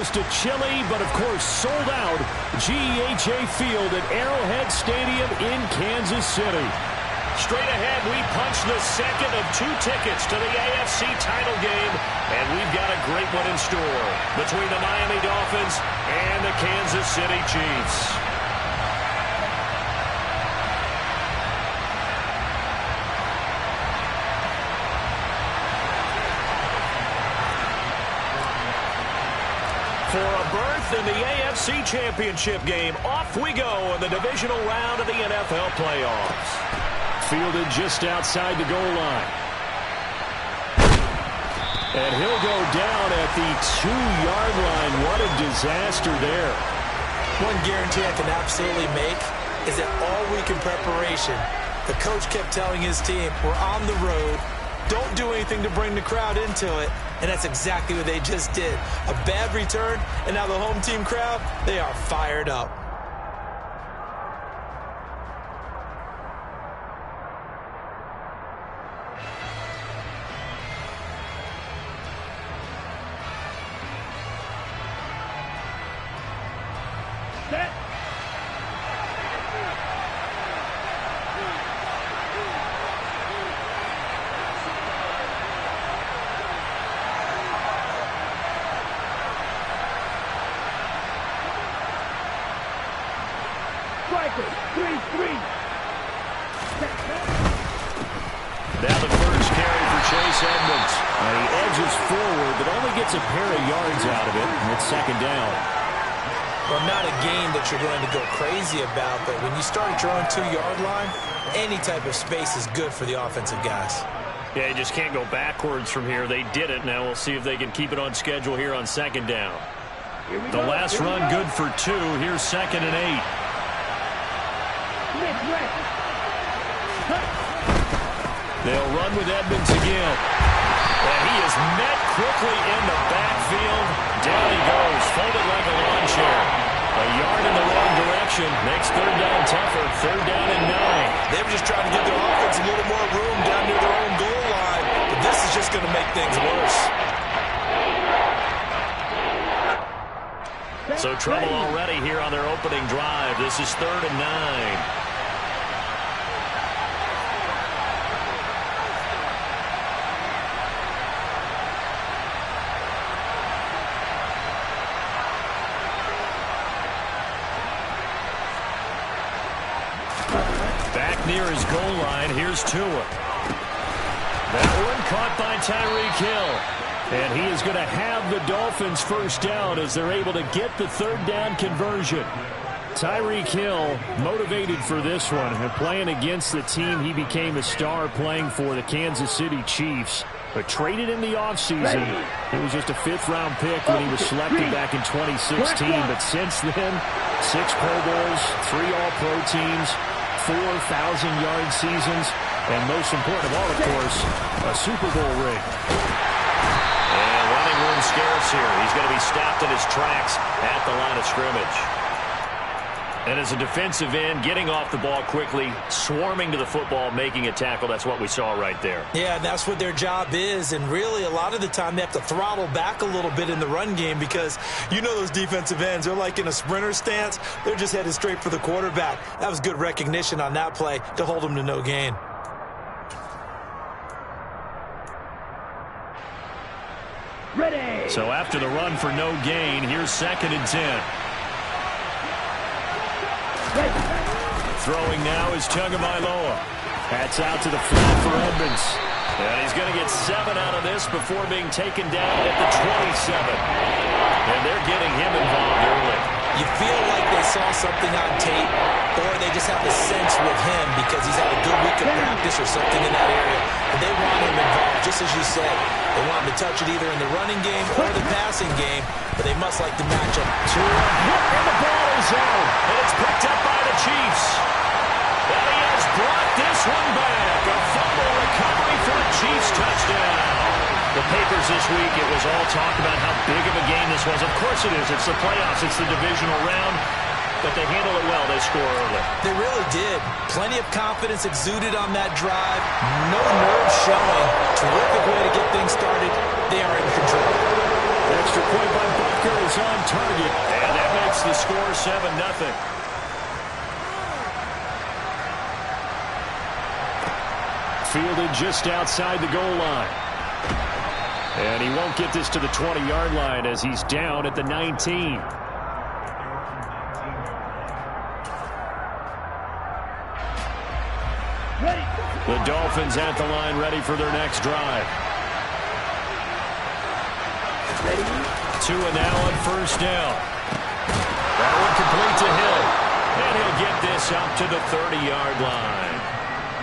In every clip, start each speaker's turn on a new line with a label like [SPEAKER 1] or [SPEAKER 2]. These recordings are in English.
[SPEAKER 1] host a chilly but, of course, sold-out GEHA Field at Arrowhead Stadium in Kansas City. Straight ahead, we punch the second of 2 tickets to the AFC title game, and we've got a great one in store between the Miami Dolphins and the Kansas City Chiefs. For a berth in the AFC Championship game, off we go in the divisional round of the NFL playoffs. Fielded just outside the goal line. And he'll go down at the 2-yard line. What a disaster there.
[SPEAKER 2] One guarantee I can absolutely make is that all week in preparation, the coach kept telling his team, we're on the road. Don't do anything to bring the crowd into it. And that's exactly what they just did. A bad return, and now the home team crowd, they are fired up.
[SPEAKER 1] Now the first carry for Chase Edmonds. And he edges forward, but only gets a pair of yards out of it. And it's second down.
[SPEAKER 2] Well, not a game that you're going to go crazy about, but when you start at your own 2-yard line, any type of space is good for the offensive guys.
[SPEAKER 1] Yeah, you just can't go backwards from here. They did it. Now we'll see if they can keep it on schedule here on second down. The last run good for 2. Here's second and 8. They'll run with Edmonds again. And he is met quickly in the backfield. Down he goes, folded like a lawn chair. A yard in the wrong direction makes third down tougher. Third down and 9.
[SPEAKER 2] They were just trying to give their offense a little more room down near their own goal line. But this is just going to make things worse.
[SPEAKER 1] So trouble already here on their opening drive. This is third and 9. Back near his goal line, here's Tua. That one caught by Tyreek Hill. And he is going to have the Dolphins first down as they're able to get the third down conversion. Tyreek Hill motivated for this one. And playing against the team he became a star playing for, the Kansas City Chiefs. But traded in the offseason. It was just a 5th-round pick when he was selected back in 2016. But since then, 6 Pro Bowls, 3 All-Pro teams, 4,000-yard seasons, and most important of all, of course, a Super Bowl ring. And running room scarce here. He's going to be stopped in his tracks at the line of scrimmage. And as a defensive end, getting off the ball quickly, swarming to the football, making a tackle, that's what we saw right there.
[SPEAKER 2] Yeah, and that's what their job is. And really, a lot of the time, they have to throttle back a little bit in the run game because you know those defensive ends, they're like in a sprinter stance. They're just headed straight for the quarterback. That was good recognition on that play to hold them to no gain.
[SPEAKER 1] Ready. So after the run for no gain, here's second and 10. Throwing now is Tagovailoa. That's out to the flat for Edmonds. And he's going to get 7 out of this before being taken down at the 27. And they're getting him involved early.
[SPEAKER 2] You feel like they saw something on tape, or they just have a sense with him because he's had a good week of practice or something in that area. And they want him involved, just as you said. They want him to touch it either in the running game or the passing game, but they must like to match him.
[SPEAKER 1] And the ball is out, and it's picked up by the Chiefs. And he has brought this one back. A fumble recovery for a Chiefs touchdown. The papers this week, it was all talk about how big of a game this was. Of course it is. It's the playoffs. It's the divisional round. But they handle it well. They score early.
[SPEAKER 2] They really did. Plenty of confidence exuded on that drive. No nerves showing. Terrific way to get things started. They are in control.
[SPEAKER 1] That's extra point by Butker is on target, and that makes the score 7-0. Fielded just outside the goal line. And he won't get this to the 20-yard line as he's down at the 19. The Dolphins at the line, ready for their next drive. Tua now on first down. That one complete to Hill. And he'll get this up to the 30-yard line.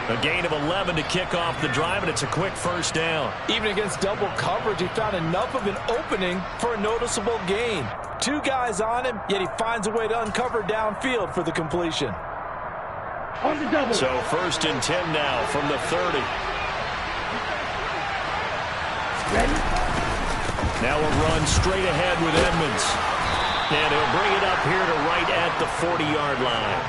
[SPEAKER 1] A gain of 11 to kick off the drive, and it's a quick first down.
[SPEAKER 2] Even against double coverage, he found enough of an opening for a noticeable gain. Two guys on him, yet he finds a way to uncover downfield for the completion.
[SPEAKER 1] So first and 10 now from the 30.
[SPEAKER 3] Ready?
[SPEAKER 1] Now a run straight ahead with Edmonds. And he'll bring it up here to right at the 40-yard line.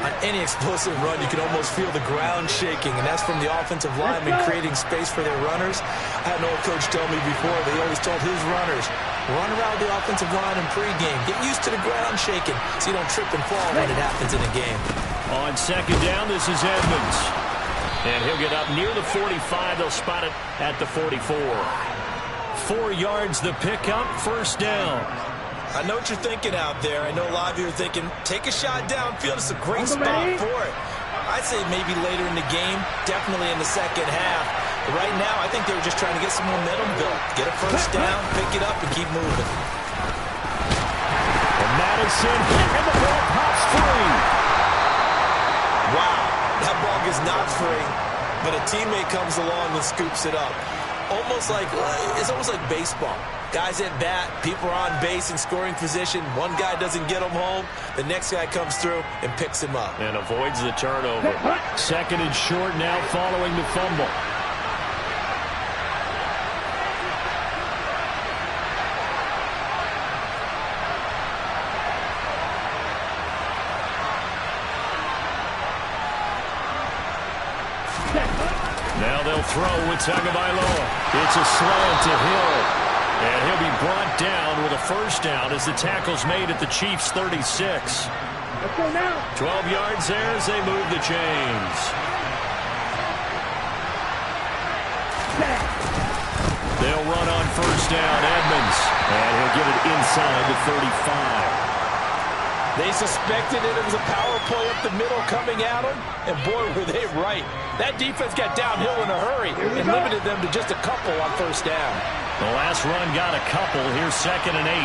[SPEAKER 2] On any explosive run, you can almost feel the ground shaking, and that's from the offensive linemen creating space for their runners. I had an old coach tell me before that he always told his runners, run around the offensive line in pregame. Get used to the ground shaking so you don't trip and fall when it happens in a game.
[SPEAKER 1] On second down, this is Edmonds. And he'll get up near the 45. They'll spot it at the 44. 4 yards the pickup, first down.
[SPEAKER 2] I know what you're thinking out there. I know a lot of you are thinking, take a shot downfield. It's a great spot for it. I'd say maybe later in the game, definitely in the second half. But right now, I think they were just trying to get some momentum built. Get a first down, pick it up, and keep moving.
[SPEAKER 1] And Madison, and the ball pops free.
[SPEAKER 2] Wow, that ball gets knocked free, but a teammate comes along and scoops it up. It's almost like baseball. Guys at bat, people are on base in scoring position. One guy doesn't get him home. The next guy comes through and picks him up.
[SPEAKER 1] And avoids the turnover. Second and short now following the fumble. Now they'll throw with Tagovailoa. It's a slant to Hill. And he'll be brought down with a first down as the tackle's made at the Chiefs' 36.
[SPEAKER 3] Let's go now.
[SPEAKER 1] 12 yards there as they move the chains. They'll run on first down, Edmonds. And he'll get it inside the 35.
[SPEAKER 2] They suspected it was a power play up the middle coming at them, and boy, were they right. That defense got downhill in a hurry and limited them to just a couple on first down.
[SPEAKER 1] The last run got a couple. Here's second and 8.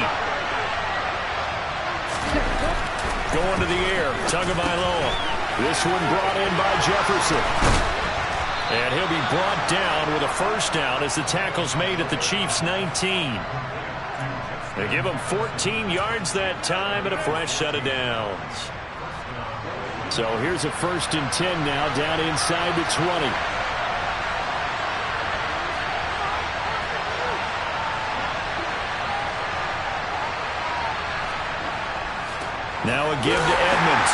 [SPEAKER 1] Going to the air, Tagovailoa. This one brought in by Jefferson. And he'll be brought down with a first down as the tackle's made at the Chiefs' 19. They give him 14 yards that time and a fresh set of downs. So here's a first and 10 now down inside the 20. Now a give to Edmonds.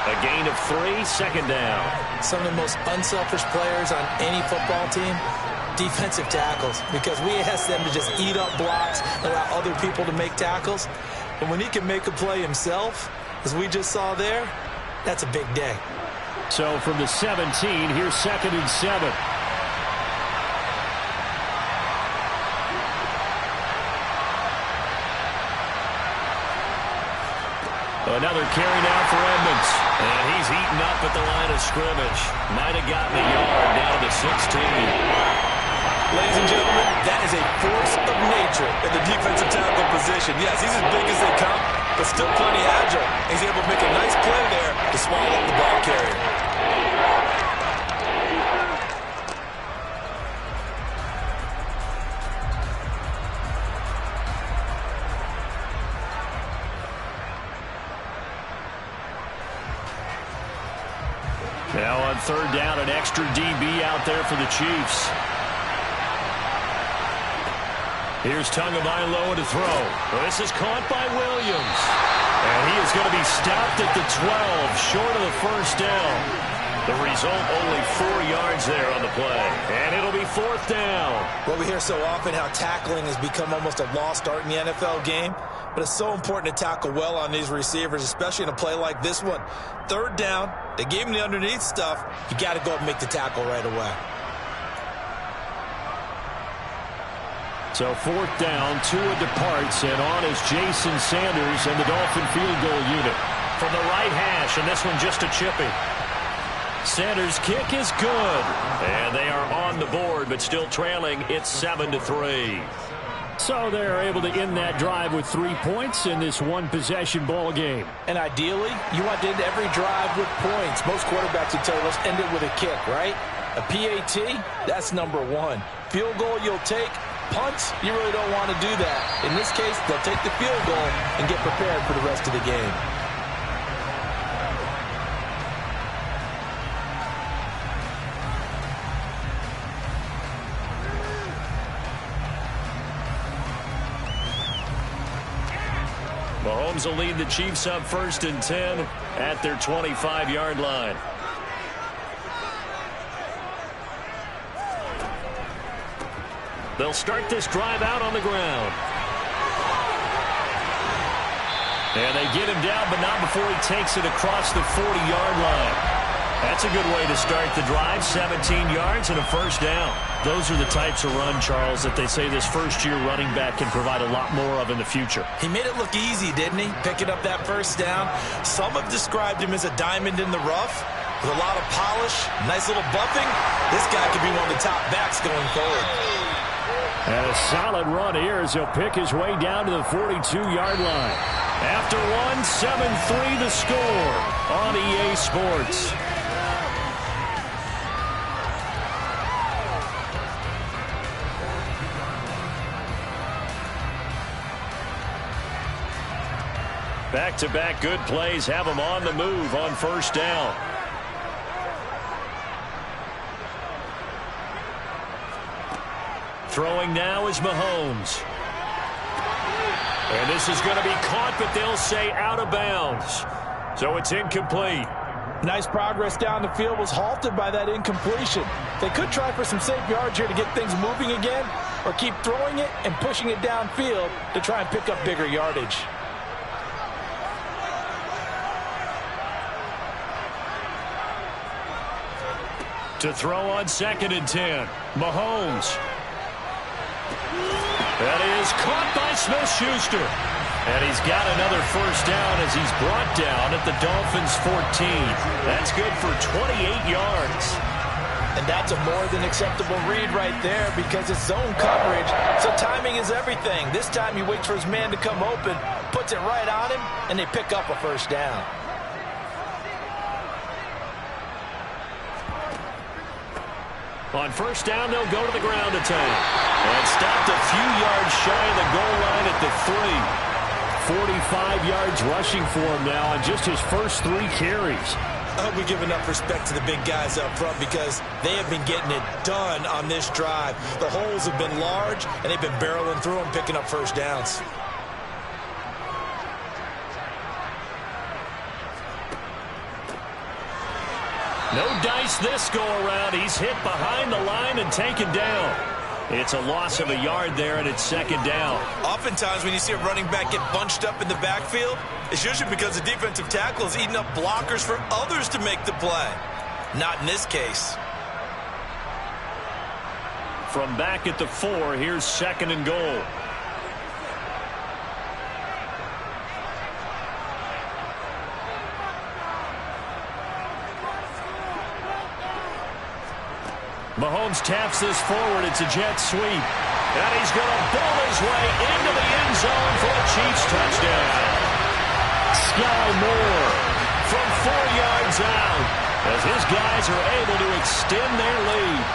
[SPEAKER 1] A gain of 3, second down.
[SPEAKER 2] Some of the most unselfish players on any football team, defensive tackles, because we ask them to just eat up blocks, allow other people to make tackles. But when he can make a play himself, as we just saw there, that's a big day.
[SPEAKER 1] So from the 17, here's second and 7. Another carry now for Edmonds. And he's eaten up at the line of scrimmage. Might have gotten a yard down to the 16.
[SPEAKER 2] Ladies and gentlemen, that is a force of nature in the defensive tackle position. Yes, he's as big as they come, but still plenty agile. He's able to make a nice play there to swallow up the ball carrier.
[SPEAKER 1] Now on third down, an extra DB out there for the Chiefs. Here's Tagovailoa to throw. This is caught by Williams. And he is going to be stopped at the 12, short of the first down. The result, only 4 yards there on the play. And it'll be 4th down.
[SPEAKER 2] Well, we hear so often how tackling has become almost a lost art in the NFL game. But it's so important to tackle well on these receivers, especially in a play like this one. 3rd down, they gave him the underneath stuff. You got to go and make the tackle right away.
[SPEAKER 1] So 4th down, Tua departs, and on is Jason Sanders and the Dolphin field goal unit. From the right hash, and this one just a chippy. Sanders' kick is good. And they are on the board, but still trailing. It's 7-3. So they're able to end that drive with 3 points in this one-possession ball game.
[SPEAKER 2] And ideally, you want to end every drive with points. Most quarterbacks would tell you, let's end it with a kick, right? A PAT, that's number 1. Field goal you'll take. Punts, you really don't want to do that. In this case, they'll take the field goal and get prepared for the rest of the game.
[SPEAKER 1] Mahomes will lead the Chiefs up 1st and 10 at their 25-yard line. They'll start this drive out on the ground. And they get him down, but not before he takes it across the 40-yard line. That's a good way to start the drive. 17 yards and a 1st down. Those are the types of run, Charles, that they say this first-year running back can provide a lot more of in the future.
[SPEAKER 2] He made it look easy, didn't he? Picking up that 1st down. Some have described him as a diamond in the rough with a lot of polish, nice little buffing. This guy could be one of the top backs going forward.
[SPEAKER 1] And a solid run here as he'll pick his way down to the 42-yard line. After one, 7-3 the score on EA Sports. Back-to-back good plays have him on the move on 1st down. Throwing now is Mahomes. And this is going to be caught, but they'll say out of bounds. So it's incomplete.
[SPEAKER 2] Nice progress down the field was halted by that incompletion. They could try for some safe yards here to get things moving again, or keep throwing it and pushing it downfield to try and pick up bigger yardage.
[SPEAKER 1] To throw on 2nd and 10. Mahomes. That is caught by Smith-Schuster. And he's got another 1st down as he's brought down at the Dolphins' 14. That's good for 28 yards.
[SPEAKER 2] And that's a more than acceptable read right there because it's zone coverage, so timing is everything. This time he waits for his man to come open, puts it right on him, and they pick up a 1st down.
[SPEAKER 1] On 1st down, they'll go to the ground attack. And stopped a few yards shy of the goal line at the 3. 45 yards rushing for him now on just his first 3 carries.
[SPEAKER 2] I hope we give enough respect to the big guys up front because they have been getting it done on this drive. The holes have been large, and they've been barreling through them, picking up 1st downs.
[SPEAKER 1] No dice this go-around. He's hit behind the line and taken down. It's a loss of a yard there, and it's 2nd down.
[SPEAKER 2] Oftentimes when you see a running back get bunched up in the backfield, it's usually because the defensive tackle is eating up blockers for others to make the play. Not in this case.
[SPEAKER 1] From back at the 4, here's 2nd and goal. Mahomes taps this forward. It's a jet sweep. And he's going to ball his way into the end zone for a Chiefs touchdown. Sky Moore from 4 yards out as his guys are able to extend their lead.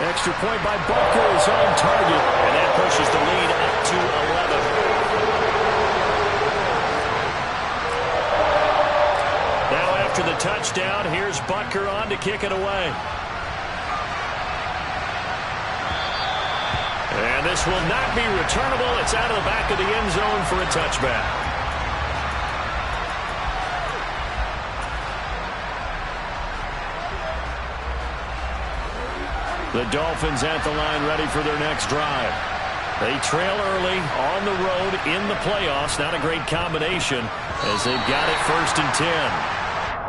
[SPEAKER 1] Extra point by Butker is on target, and that pushes the lead up to 11. After the touchdown, here's Butker on to kick it away. And this will not be returnable. It's out of the back of the end zone for a touchback. The Dolphins at the line ready for their next drive. They trail early on the road in the playoffs. Not a great combination as they've got it 1st and 10.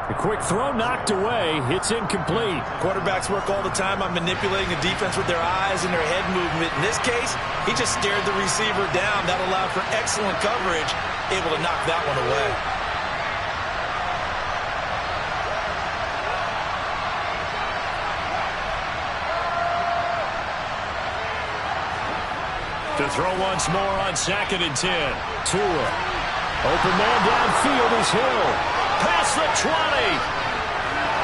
[SPEAKER 1] A quick throw knocked away. It's incomplete.
[SPEAKER 2] Quarterbacks work all the time on manipulating the defense with their eyes and their head movement. In this case, he just stared the receiver down. That allowed for excellent coverage, able to knock that one away.
[SPEAKER 1] To throw once more on 2nd and 10. Tua. Open man downfield is Hill. Past the 20.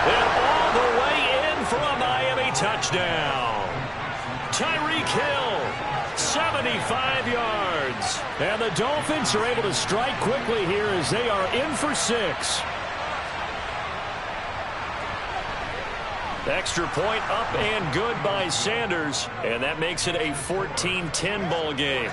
[SPEAKER 1] And all the way in for a Miami touchdown. Tyreek Hill, 75 yards. And the Dolphins are able to strike quickly here as they are in for 6. Extra point up and good by Sanders, and that makes it a 14-10 ball game.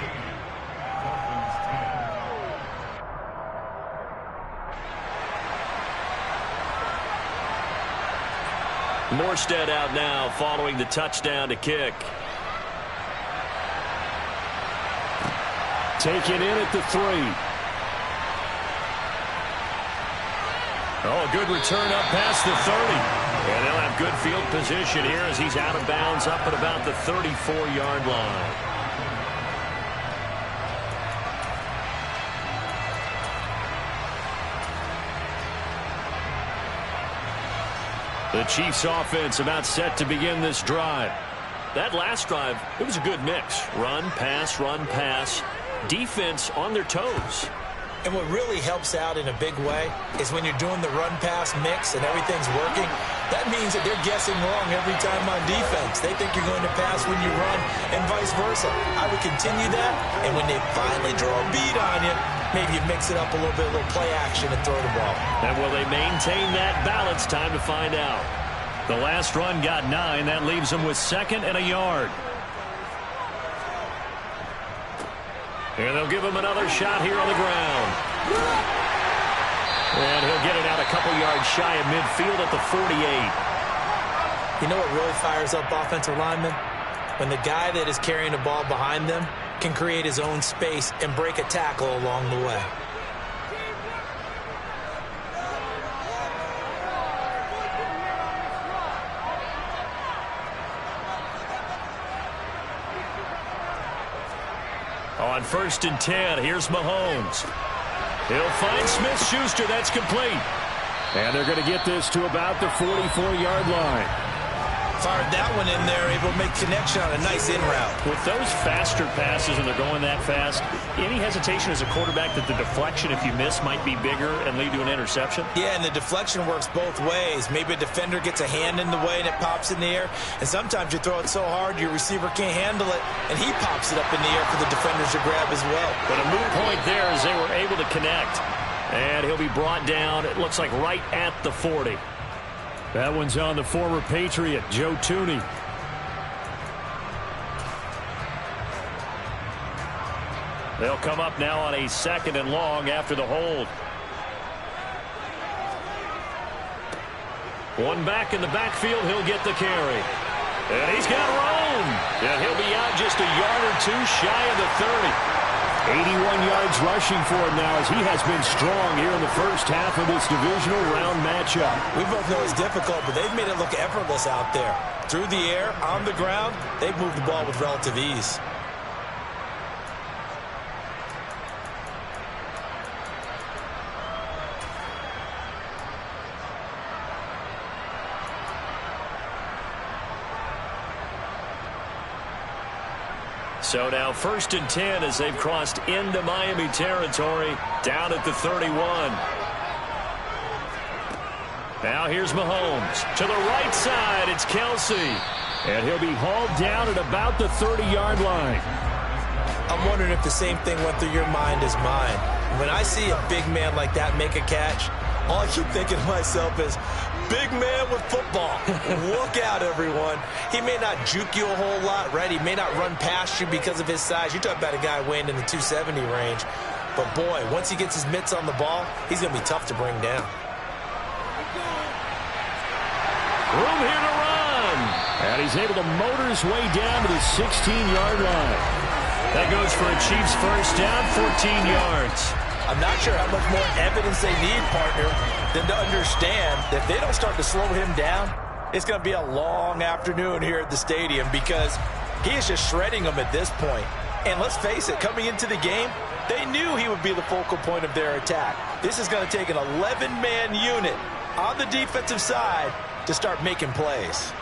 [SPEAKER 1] Morstead out now following the touchdown to kick. Taken in at the 3. Oh, a good return up past the 30. And they'll have good field position here as he's out of bounds up at about the 34-yard line. The Chiefs offense about set to begin this drive. That last drive, it was a good mix. Run, pass. Defense on their toes.
[SPEAKER 2] And what really helps out in a big way is when you're doing the run-pass mix and everything's working, that means that they're guessing wrong every time on defense. They think you're going to pass when you run and vice versa. I would continue that, and when they finally draw a beat on you, maybe you mix it up a little bit, a little play action and throw the ball. And will they maintain that balance? Time to find out.
[SPEAKER 1] The last run got 9. That leaves them with 2nd and a yard. And they'll give him another shot here on the ground. And he'll get it out a couple yards shy of midfield at the 48.
[SPEAKER 2] You know what really fires up offensive linemen? When the guy that is carrying the ball behind them can create his own space and break a tackle along the way.
[SPEAKER 1] On 1st and 10, here's Mahomes. He'll find Smith-Schuster. That's complete. And they're going to get this to about the 44-yard line.
[SPEAKER 2] Fired that one in there, able to make connection on a nice in route.
[SPEAKER 1] With those faster passes and they're going that fast, any hesitation as a quarterback that the deflection, if you miss, might be bigger and lead to an interception?
[SPEAKER 2] Yeah, and the deflection works both ways. Maybe a defender gets a hand in the way and it pops in the air. And sometimes you throw it so hard your receiver can't handle it, and he pops it up in the air for the defenders to grab as well.
[SPEAKER 1] But a moot point there as they were able to connect. And he'll be brought down, it looks like right at the 40. That one's on the former Patriot, Joe Tooney. They'll come up now on a 2nd and long after the hold. One back in the backfield, he'll get the carry. And he's got room. And he'll be out just a yard or two shy of the 30. 81 yards rushing for him now as he has been strong here in the first half of this divisional round matchup.
[SPEAKER 2] We both know it's difficult, but they've made it look effortless out there. Through the air, on the ground, they've moved the ball with relative ease.
[SPEAKER 1] So now 1st and 10 as they've crossed into Miami territory down at the 31. Now here's Mahomes. To the right side, it's Kelsey. And he'll be hauled down at about the 30-yard line.
[SPEAKER 2] I'm wondering if the same thing went through your mind as mine. When I see a big man like that make a catch, all I keep thinking to myself is, big man with football. Look out, everyone. He may not juke you a whole lot, right? He may not run past you because of his size. You're talking about a guy weighing in the 270 range. But, boy, once he gets his mitts on the ball, he's going to be tough to bring down.
[SPEAKER 1] Room here to run. And he's able to motor his way down to the 16-yard line. That goes for a Chiefs first down, 14 yards.
[SPEAKER 2] I'm not sure how much more evidence they need, partner, than to understand that if they don't start to slow him down, it's going to be a long afternoon here at the stadium because he is just shredding them at this point. And let's face it, coming into the game, they knew he would be the focal point of their attack. This is going to take an 11-man unit on the defensive side to start making plays.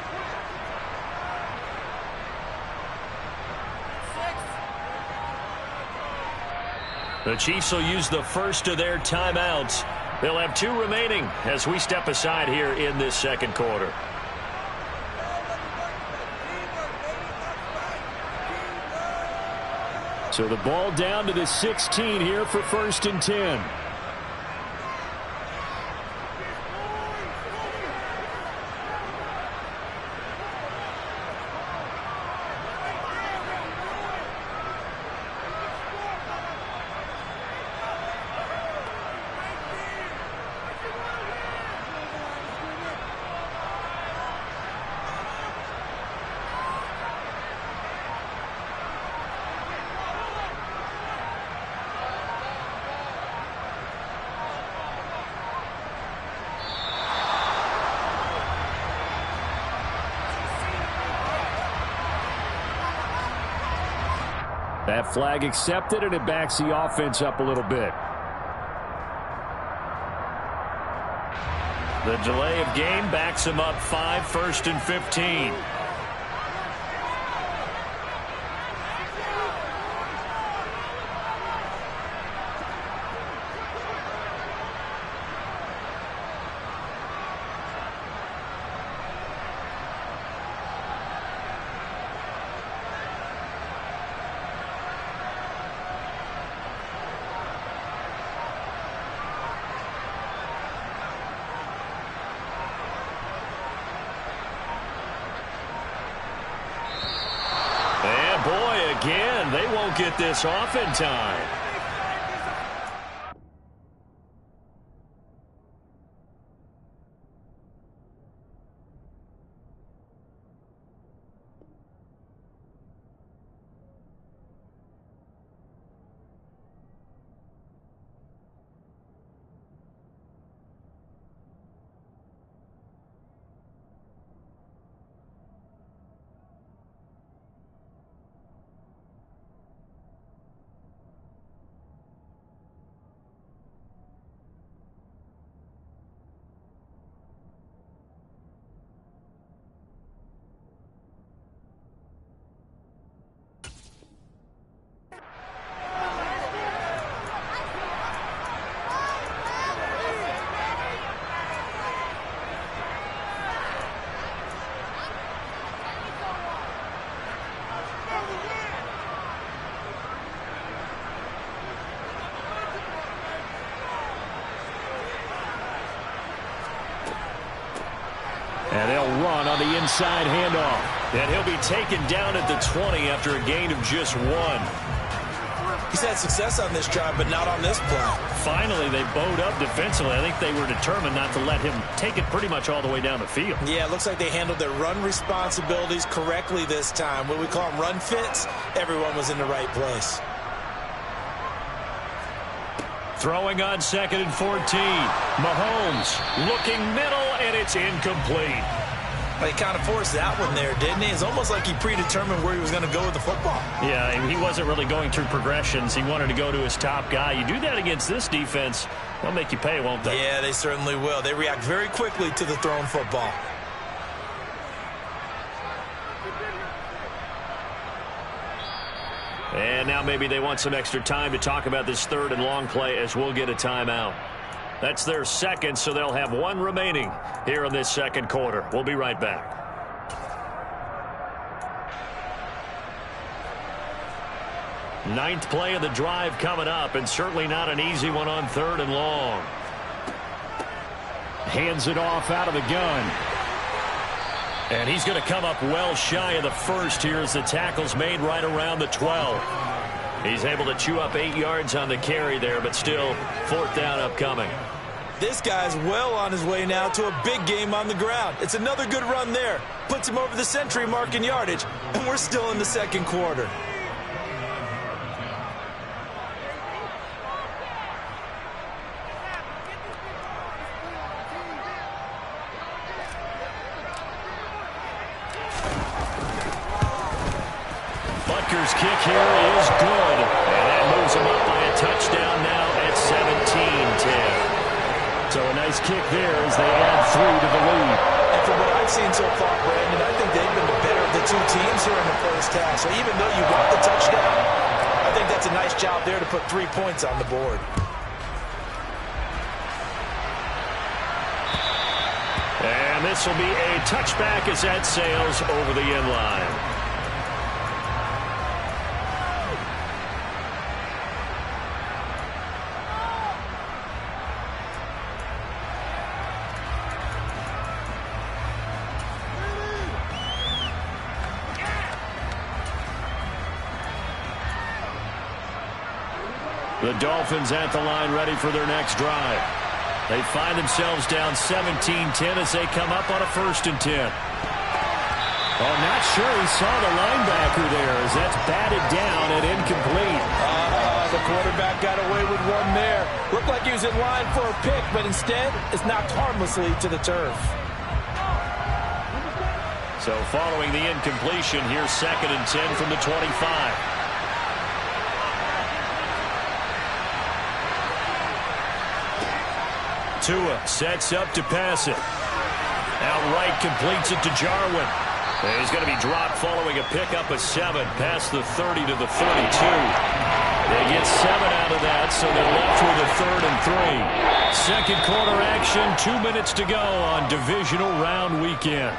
[SPEAKER 1] The Chiefs will use the first of their timeouts. They'll have 2 remaining as we step aside here in this second quarter. So the ball down to the 16 here for 1st and 10. That flag accepted, and it backs the offense up a little bit. The delay of game backs him up 5, 1st and 15. Again, they won't get this off in time. And they'll run on the inside handoff. And he'll be taken down at the 20 after a gain of just 1.
[SPEAKER 2] He's had success on this drive, but not on this play.
[SPEAKER 1] Finally, they bowed up defensively. I think they were determined not to let him take it pretty much all the way down the field.
[SPEAKER 2] Yeah, it looks like they handled their run responsibilities correctly this time. What we call them run fits, everyone was in the right place.
[SPEAKER 1] Throwing on 2nd and 14. Mahomes looking middle, and it's incomplete.
[SPEAKER 2] He kind of forced that one there, didn't he? It's almost like he predetermined where he was going to go with the football.
[SPEAKER 1] Yeah, he wasn't really going through progressions. He wanted to go to his top guy. You do that against this defense, they'll make you pay, won't they?
[SPEAKER 2] Yeah, they certainly will. They react very quickly to the thrown football.
[SPEAKER 1] And now maybe they want some extra time to talk about this 3rd and long play as we'll get a timeout. That's their second, so they'll have 1 remaining here in this second quarter. We'll be right back. Ninth play of the drive coming up, and certainly not an easy one on 3rd and long. Hands it off out of the gun. And he's going to come up well shy of the first here as the tackle's made right around the 12. He's able to chew up 8 yards on the carry there, but still 4th down upcoming.
[SPEAKER 2] This guy's well on his way now to a big game on the ground. It's another good run there. Puts him over the century mark in yardage, and we're still in the second quarter.
[SPEAKER 1] Butker's kick here is good, and that moves him up by a touchdown now at 17-10. So a nice kick there as they add 3 to the lead.
[SPEAKER 2] And from what I've seen so far, Brandon, I think they've been the better of the two teams here in the first half. So even though you got the touchdown, I think that's a nice job there to put 3 points on the board.
[SPEAKER 1] And this will be a touchback as that sails over the end line. The Dolphins at the line ready for their next drive. They find themselves down 17-10 as they come up on a 1st and 10. Oh, not sure he saw the linebacker there as that's batted down and incomplete.
[SPEAKER 2] The quarterback got away with one there. Looked like he was in line for a pick, but instead it's knocked harmlessly to the turf.
[SPEAKER 1] So following the incompletion, here's 2nd and 10 from the 25. Tua sets up to pass it. Outright completes it to Jarwin. And he's going to be dropped following a pickup of 7 past the 30 to the 32. They get 7 out of that, so they're left with a 3rd and 3. Second quarter action, 2 minutes to go on divisional round weekend.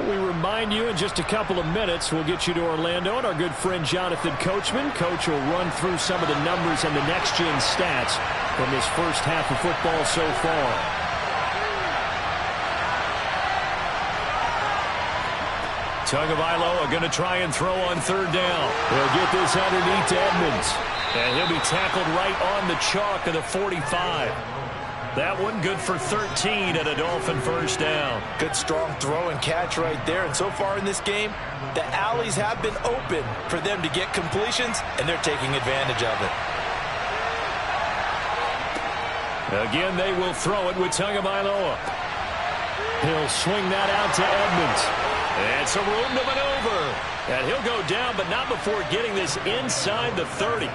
[SPEAKER 1] We remind you in just a couple of minutes we'll get you to Orlando and our good friend Jonathan Coachman. Coach will run through some of the numbers and the next-gen stats from this first half of football so far. Tagovailoa going to try and throw on 3rd down. He'll get this underneath to Edmonds. And he'll be tackled right on the chalk of the 45. That one good for 13 and a Dolphin 1st down.
[SPEAKER 2] Good strong throw and catch right there. And so far in this game, the alleys have been open for them to get completions, and they're taking advantage of it.
[SPEAKER 1] Again, they will throw it with Tagovailoa. He'll swing that out to Edmonds. And some room to maneuver. And he'll go down, but not before getting this inside the 30.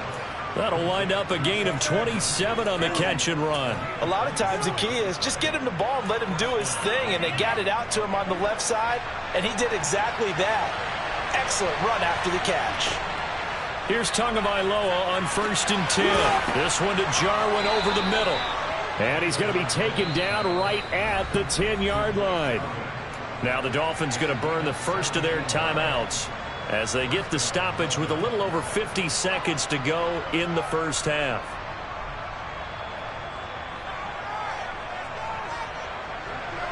[SPEAKER 1] That'll wind up a gain of 27 on the catch and run.
[SPEAKER 2] A lot of times the key is just get him the ball and let him do his thing, and they got it out to him on the left side, and he did exactly that. Excellent run after the catch.
[SPEAKER 1] Here's Tagovailoa on 1st and 10. This one to Jarwin over the middle. And he's going to be taken down right at the 10-yard line. Now the Dolphins going to burn the first of their timeouts as they get the stoppage with a little over 50 seconds to go in the first half.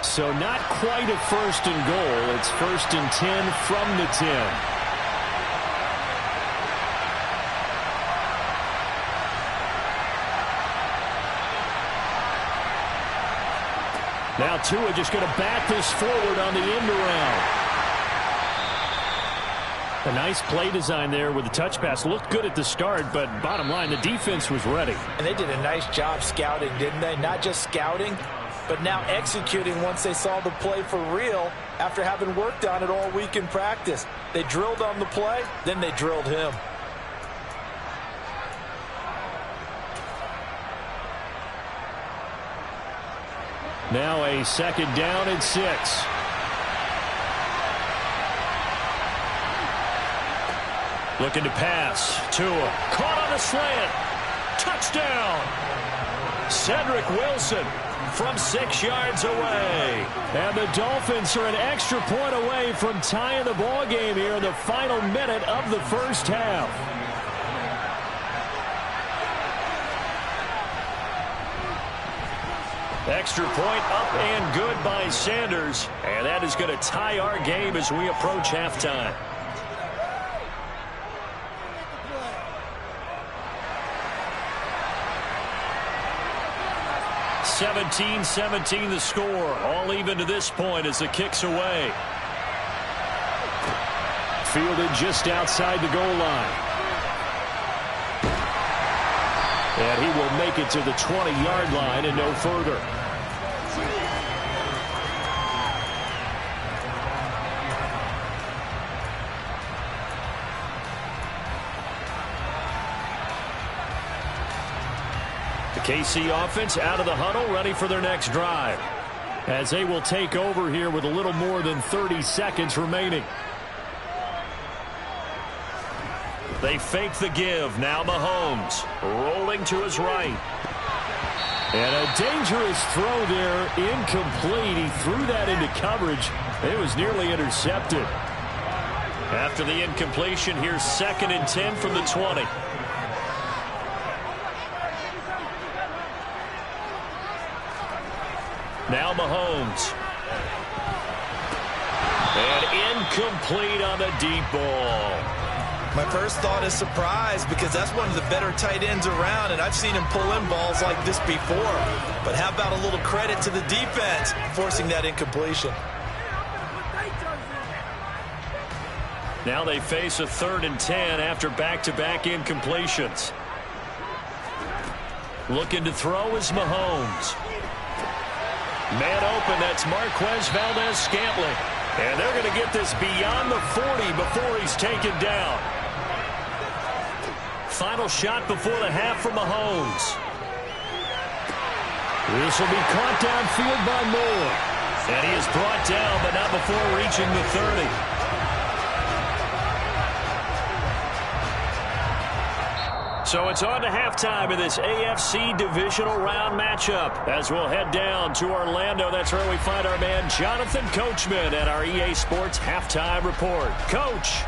[SPEAKER 1] So not quite a 1st and goal. It's 1st and 10 from the 10. Now Tua just going to bat this forward on the end around. A nice play design there with the touch pass. Looked good at the start, but bottom line, the defense was ready.
[SPEAKER 2] And they did a nice job scouting, didn't they? Not just scouting, but now executing once they saw the play for real after having worked on it all week in practice. They drilled on the play, then they drilled him.
[SPEAKER 1] Now a 2nd down and 6. Looking to pass. Tua caught on the slant. Touchdown. Cedric Wilson from 6 yards away. And the Dolphins are an extra point away from tying the ball game here in the final minute of the first half. Extra point up and good by Sanders. And that is going to tie our game as we approach halftime. 17-17 the score. All even to this point as the kick's away. Fielded just outside the goal line. And he will make it to the 20-yard line and no further. The KC offense out of the huddle, ready for their next drive, as they will take over here with a little more than 30 seconds remaining. They fake the give. Now Mahomes rolling to his right. And a dangerous throw there, incomplete. He threw that into coverage. It was nearly intercepted. After the incompletion, here's 2nd and 10 from the 20. Now Mahomes. And incomplete on the deep ball.
[SPEAKER 2] My first thought is surprise, because that's one of the better tight ends around, and I've seen him pull in balls like this before. But how about a little credit to the defense forcing that incompletion?
[SPEAKER 1] Now they face a 3rd and 10 after back-to-back incompletions. Looking to throw is Mahomes. Man open, that's Marquez Valdez-Scantling. And they're going to get this beyond the 40 before he's taken down. Final shot before the half for Mahomes. This will be caught downfield by Moore. And he is brought down, but not before reaching the 30. So it's on to halftime in this AFC divisional round matchup. As we'll head down to Orlando, that's where we find our man Jonathan Coachman at our EA Sports Halftime Report. Coach.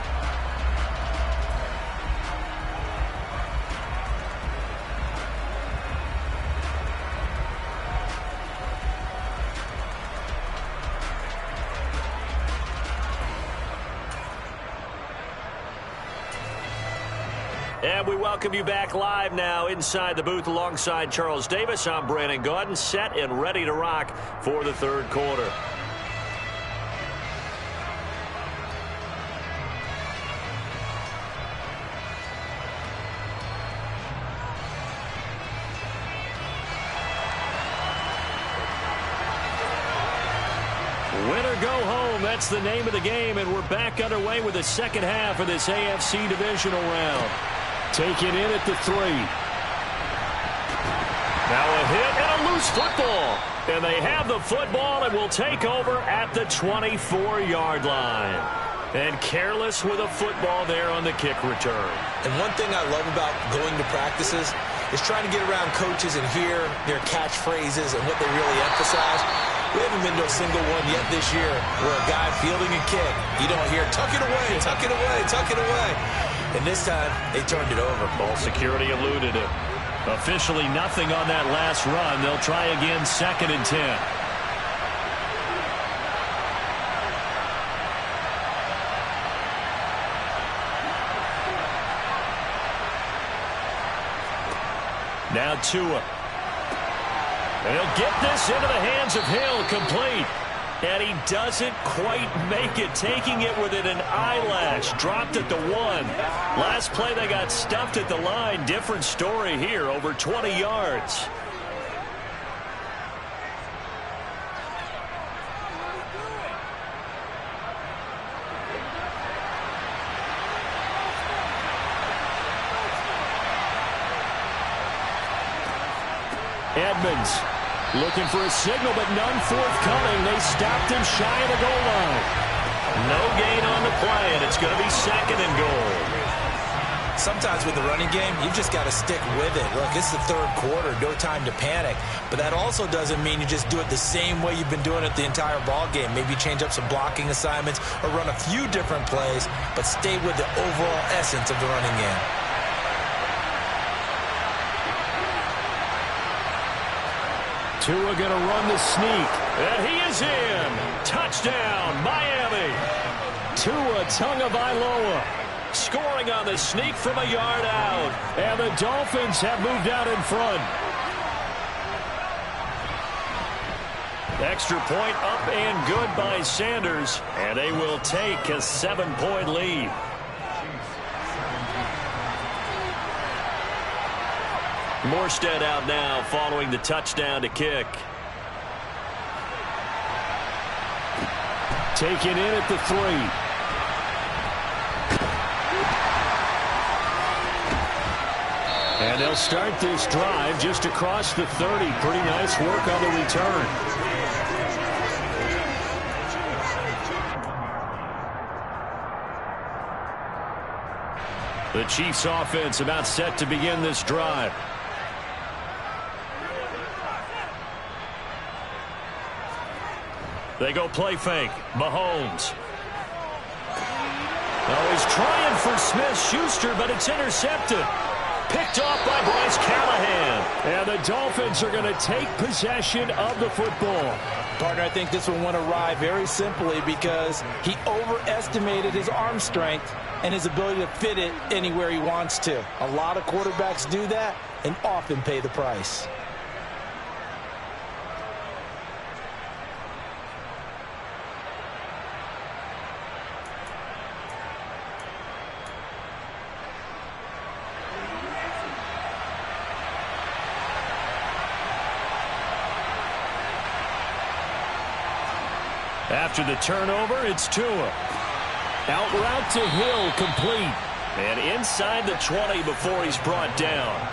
[SPEAKER 1] And we welcome you back live now inside the booth alongside Charles Davis. I'm Brandon Gaudin, set and ready to rock for the third quarter. Win or go home, that's the name of the game, and we're back underway with the second half of this AFC divisional round. Take it in at the 3. Now a hit and a loose football. And they have the football and will take over at the 24-yard line. And careless with a football there on the kick return.
[SPEAKER 2] And one thing I love about going to practices is trying to get around coaches and hear their catchphrases and what they really emphasize. We haven't been to a single one yet this year where a guy fielding a kick, you don't hear, tuck it away, tuck it away, tuck it away. And this time, they turned it over.
[SPEAKER 1] Ball security eluded him. Officially nothing on that last run. They'll try again, 2nd and 10. Now Tua. And he'll get this into the hands of Hill, complete. And he doesn't quite make it, taking it within an eyelash. Dropped at the 1. Last play, they got stuffed at the line. Different story here, over 20 yards. Edmonds. Looking for a signal, but none forthcoming. They stopped him shy of the goal line. No gain on the play, and it's going to be 2nd and goal.
[SPEAKER 2] Sometimes with the running game, you've just got to stick with it. Look, it's the third quarter, no time to panic. But that also doesn't mean you just do it the same way you've been doing it the entire ball game. Maybe change up some blocking assignments or run a few different plays, but stay with the overall essence of the running game.
[SPEAKER 1] Tua going to run the sneak. And he is in. Touchdown, Miami. Tua Tagovailoa scoring on the sneak from a yard out. And the Dolphins have moved out in front. Extra point up and good by Sanders, and they will take a 7-point lead. Morstead out now following the touchdown to kick. Taken in at the 3. And they'll start this drive just across the 30. Pretty nice work on the return. The Chiefs offense about set to begin this drive. They go play fake. Mahomes. Oh, he's trying for Smith-Schuster, but it's intercepted. Picked off by Bryce Callahan. And the Dolphins are going to take possession of the football.
[SPEAKER 2] Partner, I think this one went awry very simply because he overestimated his arm strength and his ability to fit it anywhere he wants to. A lot of quarterbacks do that and often pay the price.
[SPEAKER 1] After the turnover, it's Tua. Out route to Hill, complete. And inside the 20 before he's brought down.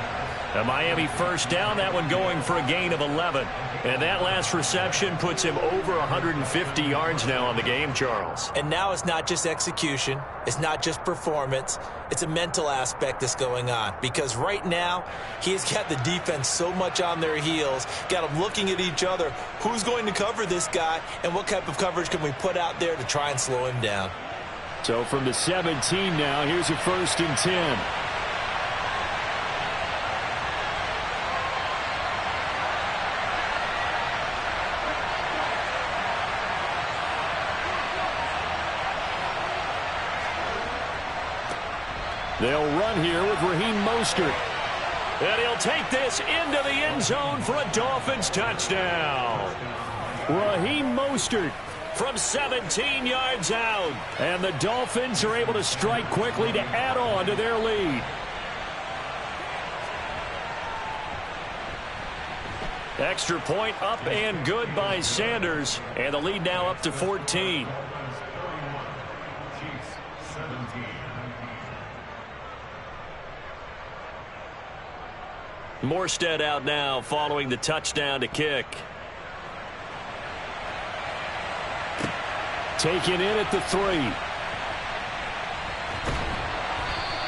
[SPEAKER 1] A Miami first down, that one going for a gain of 11. And that last reception puts him over 150 yards now on the game, Charles.
[SPEAKER 2] And now it's not just execution. It's not just performance. It's a mental aspect that's going on. Because right now, he's got the defense so much on their heels, got them looking at each other. Who's going to cover this guy, and what type of coverage can we put out there to try and slow him down?
[SPEAKER 1] So from the 17 now, here's a 1st and 10. They'll run here with Raheem Mostert. And he'll take this into the end zone for a Dolphins touchdown. Raheem Mostert from 17 yards out. And the Dolphins are able to strike quickly to add on to their lead. Extra point up and good by Sanders. And the lead now up to 14. Morstead out now following the touchdown to kick. Taken in at the 3.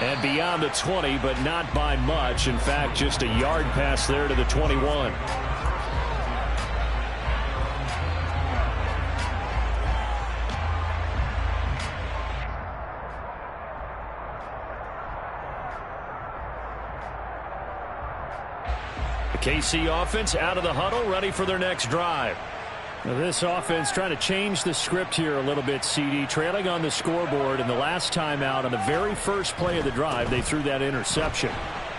[SPEAKER 1] And beyond the 20, but not by much. In fact, just a yard pass there to the 21. KC offense out of the huddle, ready for their next drive. Now this offense trying to change the script here a little bit, CD. Trailing on the scoreboard, and the last time out on the very first play of the drive, they threw that interception.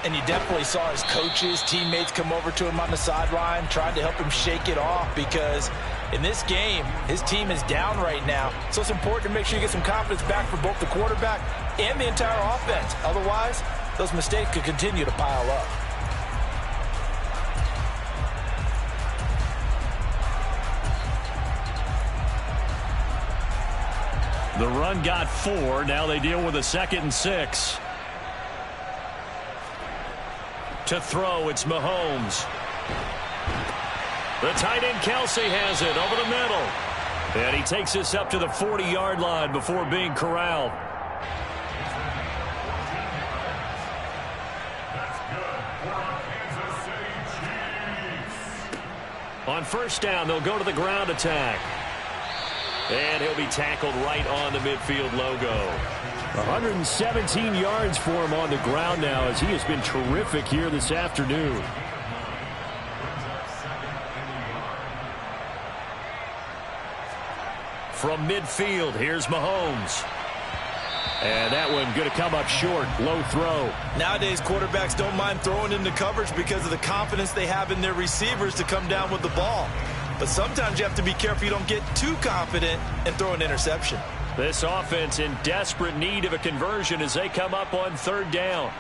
[SPEAKER 2] And you definitely saw his coaches, teammates come over to him on the sideline, trying to help him shake it off because in this game, his team is down right now. So it's important to make sure you get some confidence back for both the quarterback and the entire offense. Otherwise, those mistakes could continue to pile up.
[SPEAKER 1] The run got 4. Now they deal with a 2nd and 6. To throw, it's Mahomes. The tight end Kelsey has it over the middle. And he takes this up to the 40-yard line before being corralled. On first down, they'll go to the ground attack. And he'll be tackled right on the midfield logo. 117 yards for him on the ground now as he has been terrific here this afternoon. From midfield, here's Mahomes. And that one going to come up short. Low throw.
[SPEAKER 2] Nowadays, quarterbacks don't mind throwing into coverage because of the confidence they have in their receivers to come down with the ball. but sometimes you have to be careful you don't get too confident and throw an interception.
[SPEAKER 1] This offense in desperate need of a conversion as they come up on third down.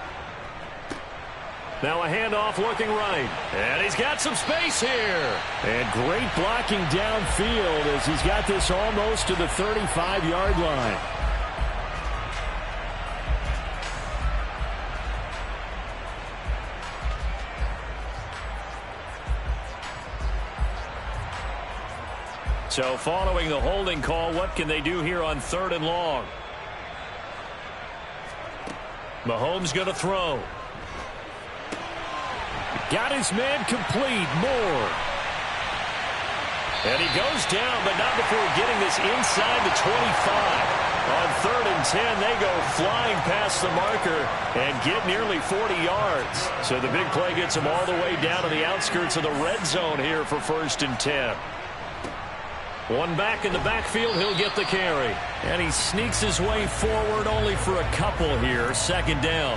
[SPEAKER 1] Now a handoff looking right. And he's got some space here. And great blocking downfield as he's got this almost to the 35-yard line. So following the holding call, what can they do here on third and long? Mahomes going to throw. Got his man complete. Moore. And he goes down, but not before getting this inside the 25. On third and 10, they go flying past the marker and get nearly 40 yards. So the big play gets them all the way down to the outskirts of the red zone here for first and 10. One back in the backfield, he'll get the carry. And he sneaks his way forward only for a couple here. Second down.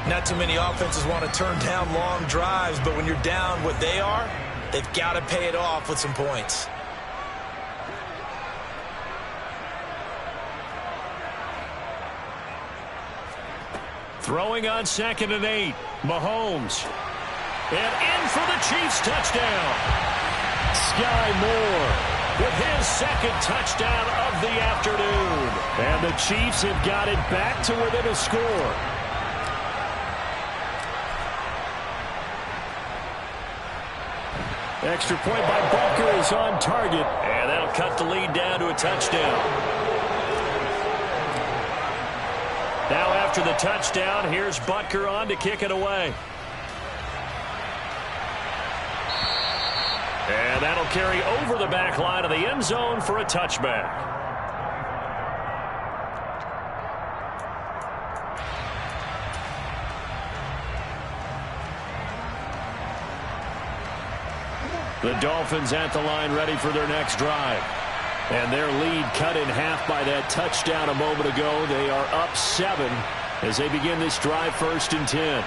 [SPEAKER 2] Not too many offenses want to turn down long drives, but when you're down what they are, they've got to pay it off with some points.
[SPEAKER 1] Throwing on 2nd and 8. Mahomes. And in for the Chiefs touchdown. Sky Moore with his second touchdown of the afternoon. And the Chiefs have got it back to within a score. Extra point by Butker is on target. And that'll cut the lead down to a touchdown. Now after the touchdown, here's Butker on to kick it away. And that'll carry over the back line of the end zone for a touchback. The Dolphins at the line ready for their next drive. And their lead cut in half by that touchdown a moment ago. They are up 7 as they begin this drive first and 10.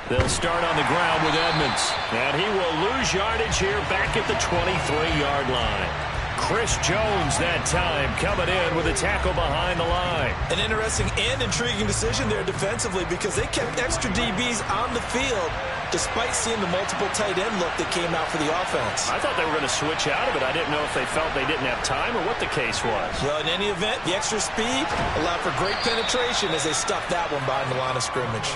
[SPEAKER 1] They'll start on the ground with Edmonds. And he will lose yardage here back at the 23-yard line. Chris Jones that time coming in with a tackle behind the line.
[SPEAKER 2] An interesting and intriguing decision there defensively because they kept extra DBs on the field despite seeing the multiple tight end look that came out for the offense.
[SPEAKER 1] I thought they were going to switch out of it. I didn't know if they felt they didn't have time or what the case was.
[SPEAKER 2] Well, in any event, the extra speed allowed for great penetration as they stuffed that one behind the line of scrimmage.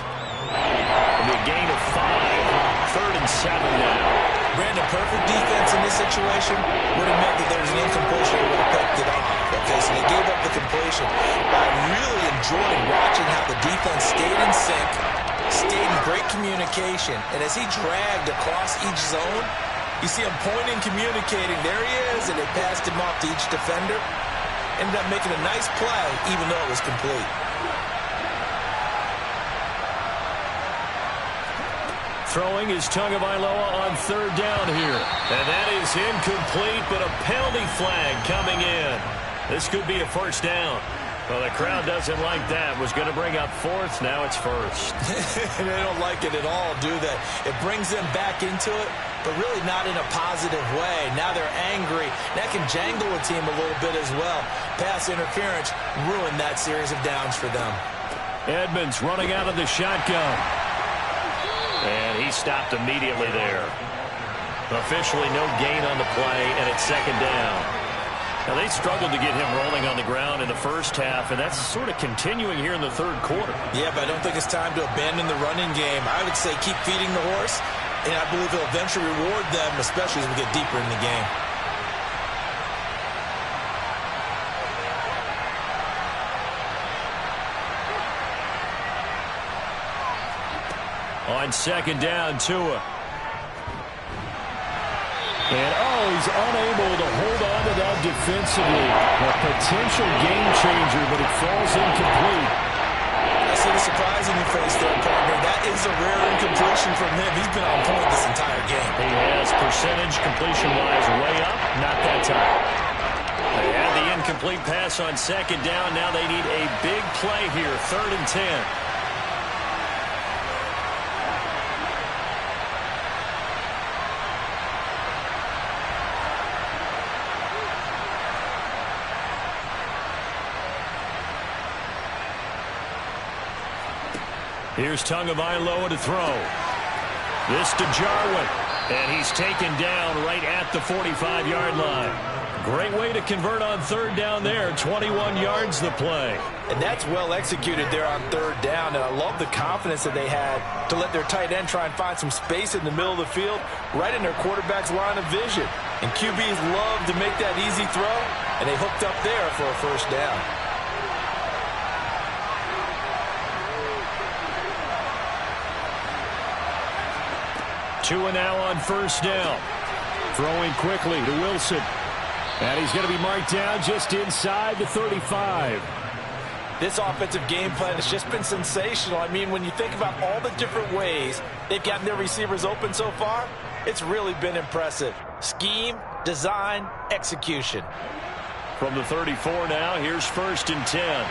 [SPEAKER 1] It'll be a gain of 5. Third and 7 now.
[SPEAKER 2] Brandon, perfect defense in this situation would have meant that there was an incompletion that would have picked it off. Okay, so they gave up the completion. But I really enjoyed watching how the defense stayed in sync, stayed in great communication, and as he dragged across each zone, you see him pointing, communicating. There he is, and they passed him off to each defender. Ended up making a nice play, even though it was complete.
[SPEAKER 1] Throwing is Tagovailoa on third down here. And that is incomplete, but a penalty flag coming in. This could be a first down. Well, the crowd doesn't like that. Was going to bring up fourth. Now it's first.
[SPEAKER 2] They don't like it at all, do they? It brings them back into it, but really not in a positive way. Now they're angry. That can jangle a team a little bit as well. Pass interference ruined that series of downs for them.
[SPEAKER 1] Edmonds running out of the shotgun. And he stopped immediately there. Officially no gain on the play, and it's second down. Now, they struggled to get him rolling on the ground in the first half, and that's sort of continuing here in the third quarter.
[SPEAKER 2] Yeah, but I don't think it's time to abandon the running game. I would say keep feeding the horse, and I believe he'll eventually reward them, especially as we get deeper in the game.
[SPEAKER 1] On second down, Tua. And, he's unable to hold on to that defensively. A potential game changer, but it falls incomplete.
[SPEAKER 2] I see the surprise in your face there, partner. That is a rare incompletion from him. He's been on point this entire game.
[SPEAKER 1] He has percentage completion-wise way up. Not that time. They had the incomplete pass on second down. Now they need a big play here. Third and 10. Here's Tagovailoa to throw. This to Jarwin. And he's taken down right at the 45-yard line. Great way to convert on third down there. 21 yards the play.
[SPEAKER 2] And that's well executed there on third down. And I love the confidence that they had to let their tight end try and find some space in the middle of the field, right in their quarterback's line of vision. And QBs love to make that easy throw, and they hooked up there for a first down.
[SPEAKER 1] Tua now on first down. Throwing quickly to Wilson. And he's going to be marked down just inside the 35.
[SPEAKER 2] This offensive game plan has just been sensational. I mean, when you think about all the different ways they've gotten their receivers open so far, it's really been impressive. Scheme, design, execution.
[SPEAKER 1] From the 34 now, here's 1st and 10.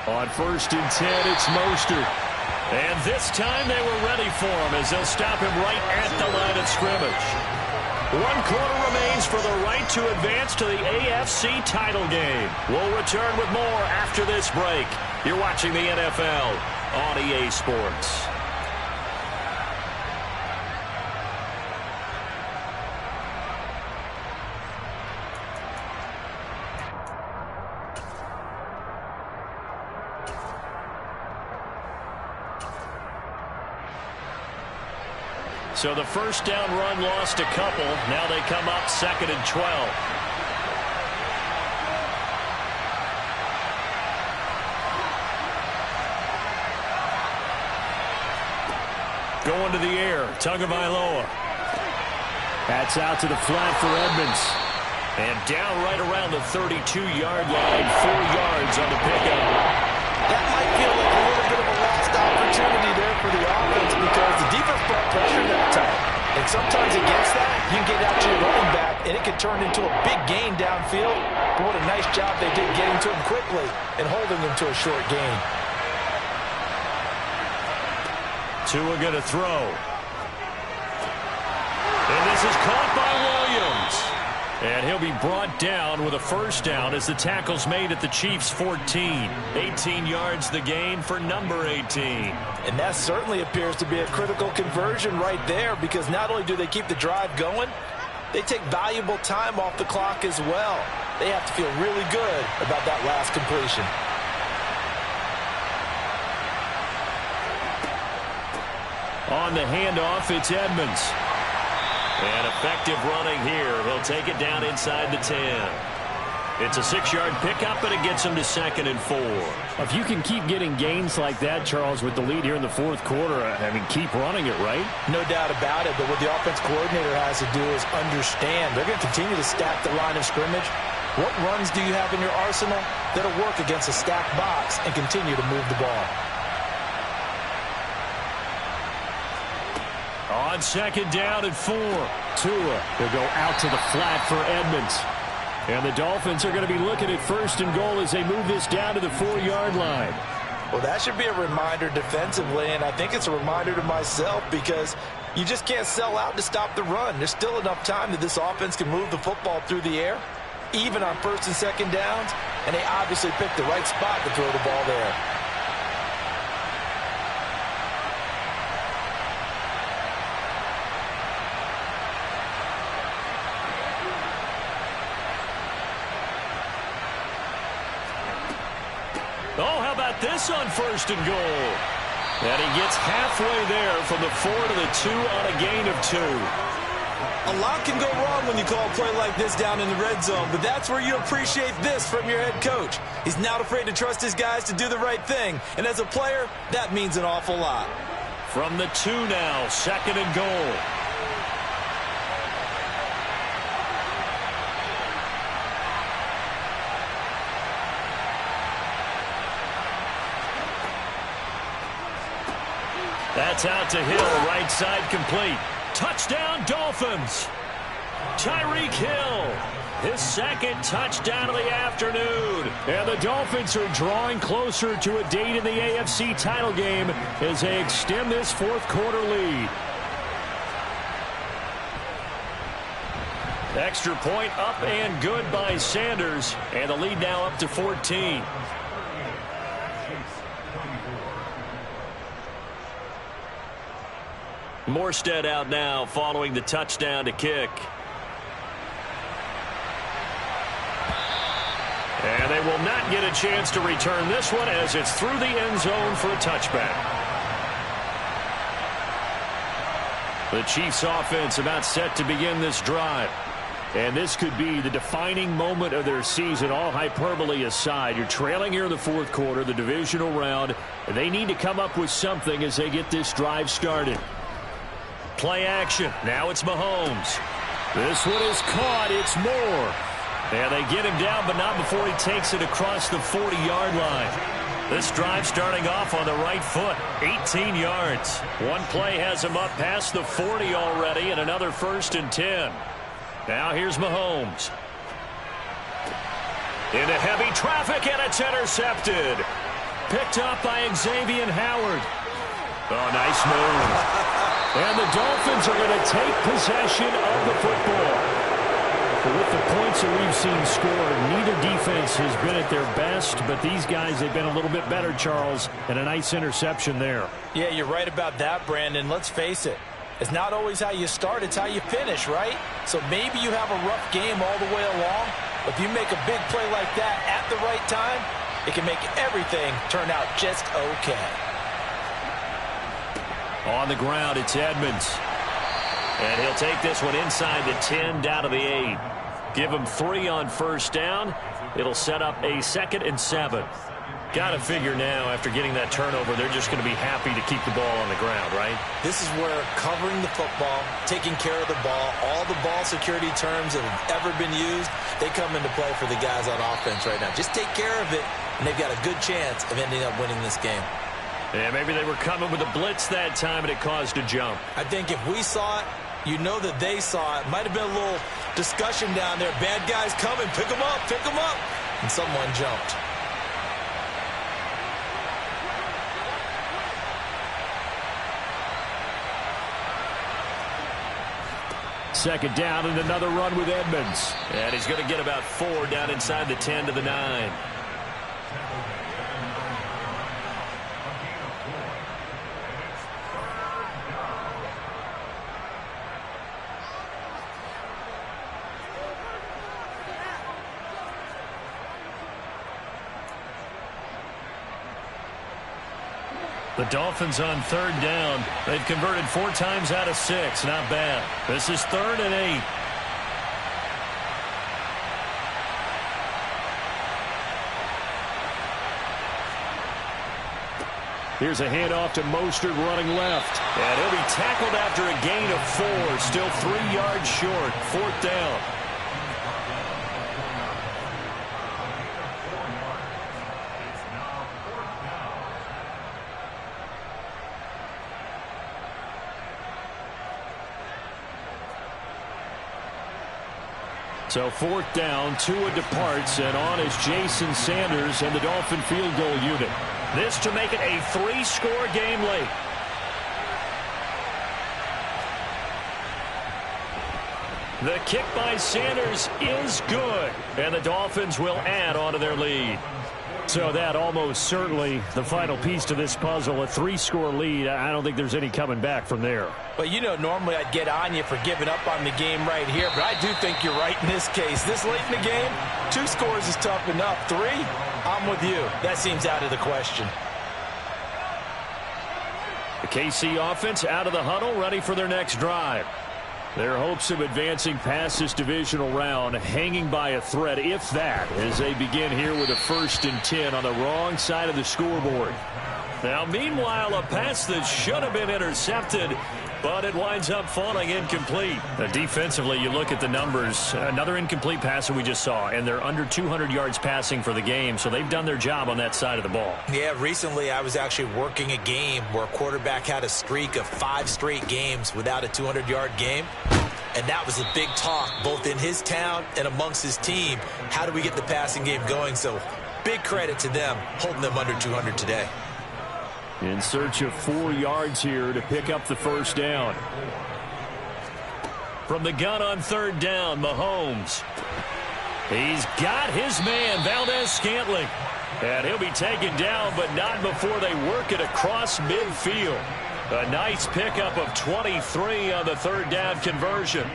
[SPEAKER 1] On 1st and 10, it's Mostert. And this time they were ready for him as they'll stop him right at the line of scrimmage. 1 quarter remains for the right to advance to the AFC title game. We'll return with more after this break. You're watching the NFL on EA Sports. So the first down run lost a couple. Now they come up 2nd and 12. Going to the air, Tagovailoa. That's out to the flat for Edmonds. And down right around the 32-yard line, 4 yards on the pickup.
[SPEAKER 2] That might feel like a little bit of a lost opportunity there for the offense because the defense brought pressure that time. And sometimes against that, you can get out to your running back, and it can turn into a big gain downfield. But what a nice job they did getting to him quickly and holding him to a short gain.
[SPEAKER 1] Tua going to throw. And this is caught by Williams. And he'll be brought down with a first down as the tackle's made at the Chiefs' 14. 18 yards the gain for number 18.
[SPEAKER 2] And that certainly appears to be a critical conversion right there because not only do they keep the drive going, they take valuable time off the clock as well. They have to feel really good about that last completion.
[SPEAKER 1] On the handoff, it's Edmonds. And effective running here. He'll take it down inside the 10. It's a 6-yard pickup, and it gets him to 2nd and 4.
[SPEAKER 4] If you can keep getting gains like that, Charles, with the lead here in the 4th quarter, I mean, keep running it, right?
[SPEAKER 2] No doubt about it, but what the offense coordinator has to do is understand. They're going to continue to stack the line of scrimmage. What runs do you have in your arsenal that'll work against a stacked box and continue to move the ball?
[SPEAKER 1] On 2nd down and 4.
[SPEAKER 4] Tua will go out to the flat for Edmonds.
[SPEAKER 1] And the Dolphins are going to be looking at 1st and goal as they move this down to the 4-yard line.
[SPEAKER 2] Well, that should be a reminder defensively, and I think it's a reminder to myself because you just can't sell out to stop the run. There's still enough time that this offense can move the football through the air, even on 1st and 2nd downs, and they obviously picked the right spot to throw the ball there.
[SPEAKER 1] Oh, how about this on 1st and goal? And he gets halfway there from the 4 to the 2 on a gain of 2.
[SPEAKER 2] A lot can go wrong when you call a play like this down in the red zone, but that's where you appreciate this from your head coach. He's not afraid to trust his guys to do the right thing, and as a player, that means an awful lot.
[SPEAKER 1] From the 2 now, 2nd and goal. That's out to Hill, right side complete. Touchdown, Dolphins. Tyreek Hill, his 2nd touchdown of the afternoon. And the Dolphins are drawing closer to a date in the AFC title game as they extend this 4th quarter lead. Extra point up and good by Sanders. And the lead now up to 14. Morstead out now following the touchdown to kick. And they will not get a chance to return this one as it's through the end zone for a touchback. The Chiefs offense about set to begin this drive. And this could be the defining moment of their season, all hyperbole aside. You're trailing here in the fourth quarter, the divisional round. And they need to come up with something as they get this drive started. Play action. Now it's Mahomes. This one is caught. It's Moore. And they get him down, but not before he takes it across the 40-yard line. This drive starting off on the right foot, 18 yards. One play has him up past the 40 already, and another 1st and 10. Now here's Mahomes. Into heavy traffic, and it's intercepted. Picked up by Xavier Howard. Oh, nice move. And the Dolphins are going to take possession of the football. With the points that we've seen scored, neither defense has been at their best, but these guys have been a little bit better, Charles, and a nice interception there.
[SPEAKER 2] Yeah, you're right about that, Brandon. Let's face it. It's not always how you start, it's how you finish, right? So maybe you have a rough game all the way along, but if you make a big play like that at the right time, it can make everything turn out just okay.
[SPEAKER 1] On the ground, it's Edmonds. And he'll take this one inside the 10, down to the 8. Give him 3 on 1st down. It'll set up a 2nd and 7. Got to figure now, after getting that turnover, they're just going to be happy to keep the ball on the ground, right?
[SPEAKER 2] This is where covering the football, taking care of the ball, all the ball security terms that have ever been used, they come into play for the guys on offense right now. Just take care of it, and they've got a good chance of ending up winning this game.
[SPEAKER 1] Yeah, maybe they were coming with a blitz that time, and it caused a jump.
[SPEAKER 2] I think if we saw it, you know that they saw it. Might have been a little discussion down there. Bad guys coming. Pick them up. Pick them up. And someone jumped.
[SPEAKER 1] Second down and another run with Edmonds. And he's going to get about 4 down inside the 10 to the 9. The Dolphins on 3rd down. They've converted 4 times out of 6. Not bad. This is 3rd and 8. Here's a handoff to Mostert running left. And he'll be tackled after a gain of 4. Still 3 yards short. 4th down. So 4th down, Tua departs, and on is Jason Sanders and the Dolphin field goal unit. This to make it a 3-score game late. The kick by Sanders is good, and the Dolphins will add on to their lead. So that almost certainly the final piece to this puzzle, a 3-score lead. I don't think there's any coming back from there.
[SPEAKER 2] But, you know, normally I'd get on you for giving up on the game right here, but I do think you're right in this case. This late in the game, 2 scores is tough enough. 3, I'm with you. That seems out of the question.
[SPEAKER 1] The KC offense out of the huddle, ready for their next drive. Their hopes of advancing past this divisional round hanging by a thread, if that, as they begin here with a 1st and 10 on the wrong side of the scoreboard. Now, meanwhile, a pass that should have been intercepted, but it winds up falling incomplete. Defensively, you look at the numbers. Another incomplete pass that we just saw, and they're under 200 yards passing for the game, so they've done their job on that side of the ball.
[SPEAKER 2] Yeah, recently I was actually working a game where a quarterback had a streak of 5 straight games without a 200-yard game. And that was a big talk, both in his town and amongst his team. How do we get the passing game going? So big credit to them, holding them under 200 today.
[SPEAKER 1] In search of 4 yards here to pick up the 1st down. From the gun on 3rd down, Mahomes. He's got his man, Valdez-Scantling. And he'll be taken down, but not before they work it across midfield. A nice pickup of 23 on the third down conversion.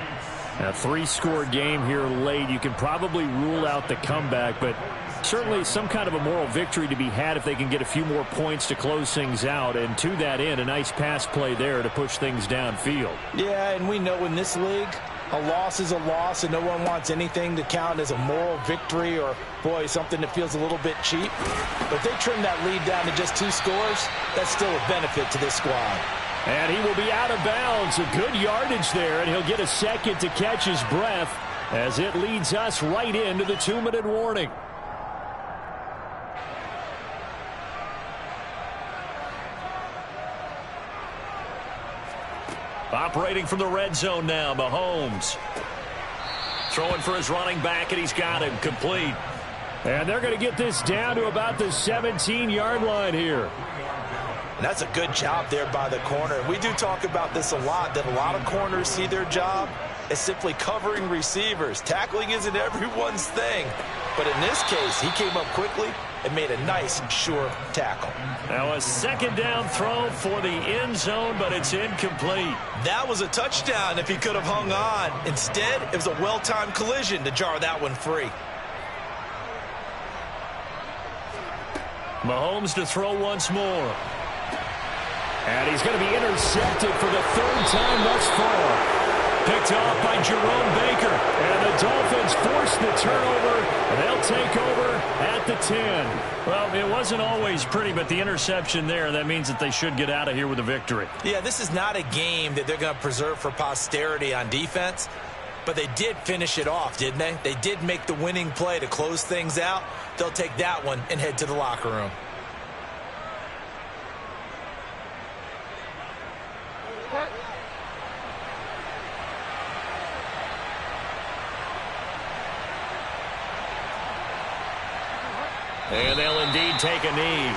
[SPEAKER 4] A 3-score game here late. You can probably rule out the comeback, but certainly some kind of a moral victory to be had if they can get a few more points to close things out. And to that end, a nice pass play there to push things downfield.
[SPEAKER 2] Yeah, and we know in this league, a loss is a loss, and no one wants anything to count as a moral victory or, boy, something that feels a little bit cheap. But if they trim that lead down to just 2 scores, that's still a benefit to this squad.
[SPEAKER 1] And he will be out of bounds. A good yardage there, and he'll get a second to catch his breath as it leads us right into the 2-minute warning. Operating from the red zone now, Mahomes. Throwing for his running back, and he's got him complete.
[SPEAKER 4] And they're going to get this down to about the 17-yard line here.
[SPEAKER 2] And that's a good job there by the corner. We do talk about this a lot, that a lot of corners see their job as simply covering receivers. Tackling isn't everyone's thing. But in this case, he came up quickly and made a nice, sure tackle.
[SPEAKER 1] Now a second down throw for the end zone, but it's incomplete.
[SPEAKER 2] That was a touchdown if he could have hung on. Instead, it was a well-timed collision to jar that one free.
[SPEAKER 1] Mahomes to throw once more.
[SPEAKER 4] And he's going to be intercepted for the 3rd time thus far.
[SPEAKER 1] Picked off by Jerome Baker.
[SPEAKER 4] And the Dolphins force the turnover, and they'll take over at the 10.
[SPEAKER 1] Well, it wasn't always pretty, but the interception there, that means that they should get out of here with a victory.
[SPEAKER 2] Yeah, this is not a game that they're going to preserve for posterity on defense, but they did finish it off, didn't they? They did make the winning play to close things out. They'll take that one and head to the locker room.
[SPEAKER 1] And they'll indeed take a knee.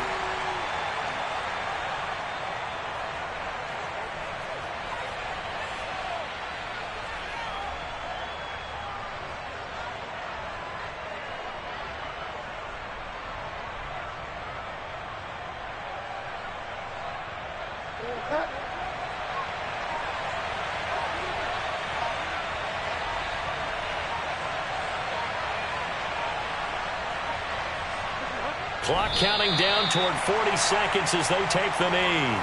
[SPEAKER 1] Clock counting down toward 40 seconds as they take the knee.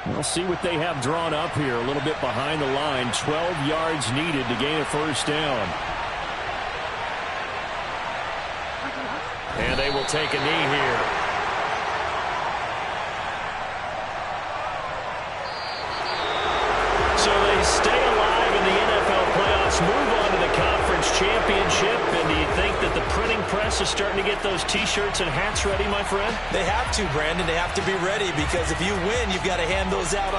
[SPEAKER 4] We'll see what they have drawn up here. A little bit behind the line. 12 yards needed to gain a 1st down.
[SPEAKER 1] And they will take a knee here. So they stay alive in the NFL playoffs, move on to the conference championship. And do you think that the printing press is starting to get those T-shirts and hats ready, my friend?
[SPEAKER 2] They have to, Brandon. They have to be ready because if you win, you've got to hand those out on